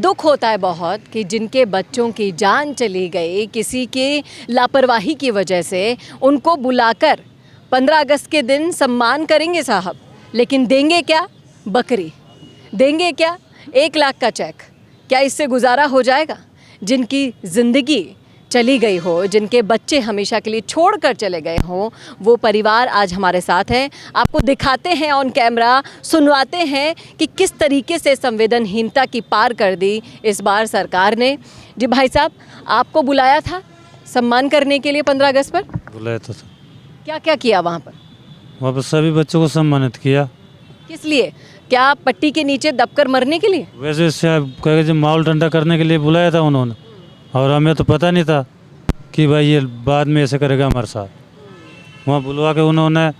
दुख होता है बहुत कि जिनके बच्चों की जान चली गई किसी की लापरवाही की वजह से, उनको बुलाकर 15 अगस्त के दिन सम्मान करेंगे साहब, लेकिन देंगे क्या? बकरी। देंगे क्या? 1 लाख का चेक। क्या इससे गुजारा हो जाएगा? जिनकी ज़िंदगी चली गई हो, जिनके बच्चे हमेशा के लिए छोड़कर चले गए हों, वो परिवार आज हमारे साथ हैं। आपको दिखाते हैं ऑन कैमरा, सुनवाते हैं कि किस तरीके से संवेदनहीनता की पार कर दी इस बार सरकार ने। जी भाई साहब, आपको बुलाया था सम्मान करने के लिए 15 अगस्त पर? बुलाया था। क्या क्या किया वहाँ पर? वहाँ पर सभी बच्चों को सम्मानित किया। किस लिए? क्या पट्टी के नीचे दबकर मरने के लिए? वैसे जो माहौल ठंडा करने के लिए बुलाया था उन्होंने, और हमें तो पता नहीं था कि भाई ये बाद में ऐसे करेगा हमारे साथ। वहाँ बुलवा के उन्होंने,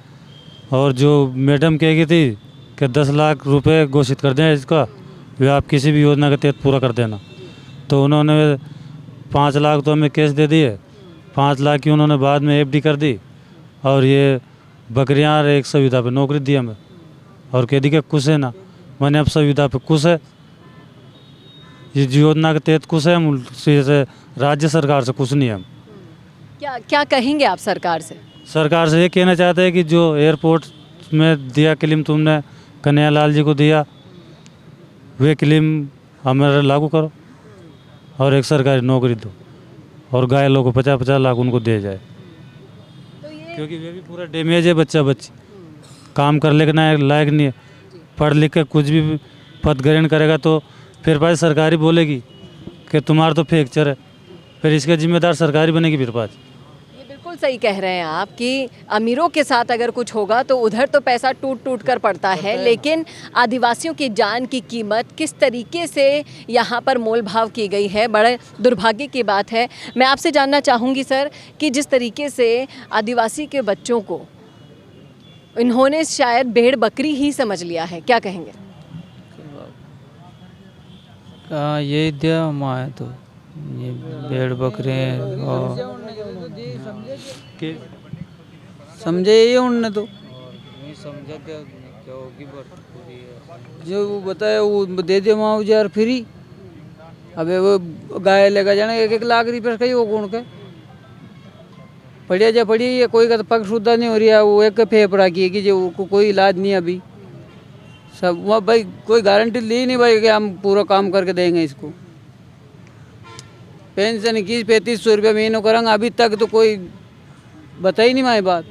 और जो मैडम कही थी कि 10 लाख रुपए घोषित कर दें इसका, वे आप किसी भी योजना के तहत पूरा कर देना। तो उन्होंने 5 लाख तो हमें कैश दे दिए, 5 लाख की उन्होंने बाद में FD कर दी, और ये बकरियाँ और एक संविदा पे नौकरी दी हमें, और कह दी कि खुश है ना। मैंने अब संविदा पे खुश है, ये योजना के तहत खुश है हम, से राज्य सरकार से खुश नहीं है हम। क्या क्या कहेंगे आप सरकार से? सरकार से ये कहना चाहते हैं कि जो एयरपोर्ट में दिया क्लेम तुमने कन्हैया लाल जी को दिया, वे क्लेम हमारे लागू करो, और एक सरकारी नौकरी दो, और घायलों को 50-50 लाख उनको दिया जाए। क्योंकि वे भी पूरा डैमेज है, बच्चा बच्ची काम कर लेना लायक नहीं है, पढ़ लिख के कुछ भी पद ग्रहण करेगा तो फिर बाद सरकारी बोलेगी कि तुम्हारा तो फ्रैक्चर है, फिर इसका जिम्मेदार सरकारी बनेगी फिर बाद। ये बिल्कुल सही कह रहे हैं आप कि अमीरों के साथ अगर कुछ होगा तो उधर तो पैसा टूट टूट कर पड़ता है, लेकिन आदिवासियों की जान की कीमत किस तरीके से यहाँ पर मोल भाव की गई है, बड़े दुर्भाग्य की बात है। मैं आपसे जानना चाहूँगी सर कि जिस तरीके से आदिवासी के बच्चों को इन्होंने शायद भेड़ बकरी ही समझ लिया है, क्या कहेंगे? ये दिया माँ तो ये भेड़ बकरे और समझे ये उनने तो जो वो बताया वो दे दिया मुआवजा यार फ्री। अबे वो गाय लेकर जाने 1-1 लाख रुपये का ही वो कौन का पढ़िया जा पढ़ी है, कोई का तो पग शुद्धा नहीं हो रही है, वो एक फेफड़ा की है कि जो कोई इलाज नहीं अभी सब। वहाँ भाई कोई गारंटी ली नहीं भाई कि हम पूरा काम करके देंगे इसको। पेंशन 21-3500 रुपये महीनों करेंगे, अभी तक तो कोई बता ही नहीं हमारी बात।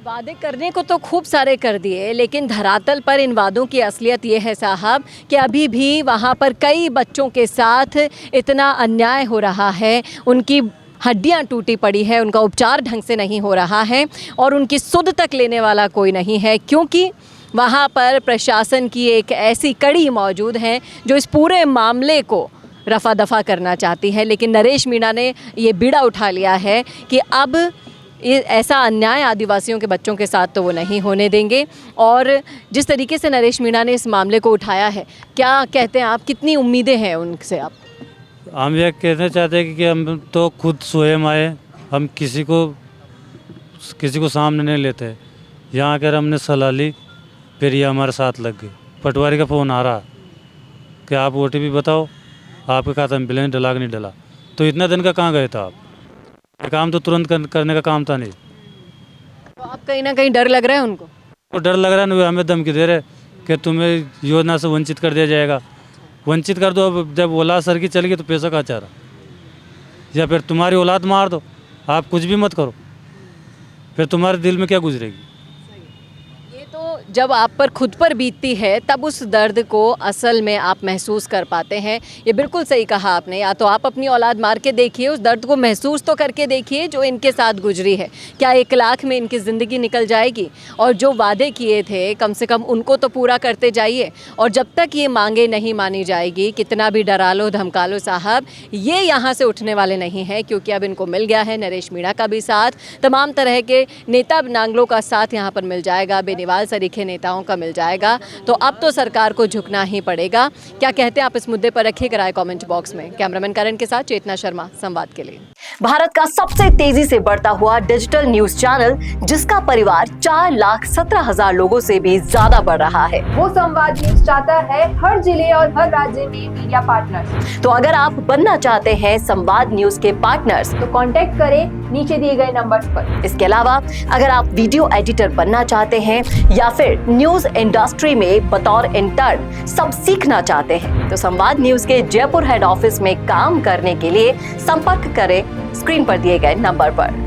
वादे करने को तो खूब सारे कर दिए, लेकिन धरातल पर इन वादों की असलियत ये है साहब कि अभी भी वहाँ पर कई बच्चों के साथ इतना अन्याय हो रहा है, उनकी हड्डियाँ टूटी पड़ी है, उनका उपचार ढंग से नहीं हो रहा है, और उनकी सुध तक लेने वाला कोई नहीं है, क्योंकि वहाँ पर प्रशासन की एक ऐसी कड़ी मौजूद है जो इस पूरे मामले को रफा दफा करना चाहती है। लेकिन नरेश मीणा ने ये बीड़ा उठा लिया है कि अब ऐसा अन्याय आदिवासियों के बच्चों के साथ तो वो नहीं होने देंगे। और जिस तरीके से नरेश मीणा ने इस मामले को उठाया है, क्या कहते हैं आप, कितनी उम्मीदें हैं उनसे आप? हम ये कहना चाहते हैं कि हम तो खुद स्वयं आए, हम किसी को सामने नहीं लेते। यहाँ आकर हमने सलाह ली, फिर ये हमारे साथ लग गए। पटवारी का फ़ोन आ रहा कि आप OTP बताओ, आपके खाता में बैलेंस डला कि नहीं डला। तो इतना दिन का कहाँ गए था आप? ये काम तो तुरंत करने का काम था नहीं। तो आप कहीं ना कहीं डर लग रहा है उनको? वो डर लग रहा है ना, वे हमें धमकी दे रहे कि तुम्हें योजना से वंचित कर दिया जाएगा। वंचित कर दो, अब जब औलाद सर की चल गई तो पैसा कहाँ चाह रहा, या फिर तुम्हारी औलाद मार दो, आप कुछ भी मत करो, फिर तुम्हारे दिल में क्या गुजरेगी? जब आप पर खुद पर बीतती है तब उस दर्द को असल में आप महसूस कर पाते हैं। ये बिल्कुल सही कहा आपने, या तो आप अपनी औलाद मार के देखिए, उस दर्द को महसूस तो करके देखिए जो इनके साथ गुजरी है। क्या 1 लाख में इनकी ज़िंदगी निकल जाएगी? और जो वादे किए थे कम से कम उनको तो पूरा करते जाइए, और जब तक ये मांगे नहीं मानी जाएगी, कितना भी डरा लो धमका लो साहब, ये यहाँ से उठने वाले नहीं हैं। क्योंकि अब इनको मिल गया है नरेश मीणा का भी साथ, तमाम तरह के नेता नांगलों का साथ यहाँ पर मिल जाएगा, बेनीवाल सरीखे नेताओं का मिल जाएगा। तो अब तो सरकार को झुकना ही पड़ेगा। क्या कहते हैं आप इस मुद्दे पर? रखिएगा राय कमेंट बॉक्स में। कैमरामैन करण के साथ चेतना शर्मा, संवाद के लिए। भारत का सबसे तेजी से बढ़ता हुआ डिजिटल न्यूज चैनल, जिसका परिवार 4,17,000 लोगों से भी ज्यादा बढ़ रहा है। वो संवाद न्यूज चाहता है हर जिले और हर राज्य में मीडिया पार्टनर्स। तो अगर आप बनना चाहते हैं संवाद न्यूज के पार्टनर्स, तो कांटेक्ट करें नीचे दिए गए नंबर्स पर। इसके अलावा अगर आप वीडियो एडिटर बनना चाहते हैं या फिर न्यूज इंडस्ट्री में बतौर इंटर्न सब सीखना चाहते हैं, तो संवाद न्यूज के जयपुर हेड ऑफिस में काम करने के लिए संपर्क करें स्क्रीन पर दिए गए नंबर पर।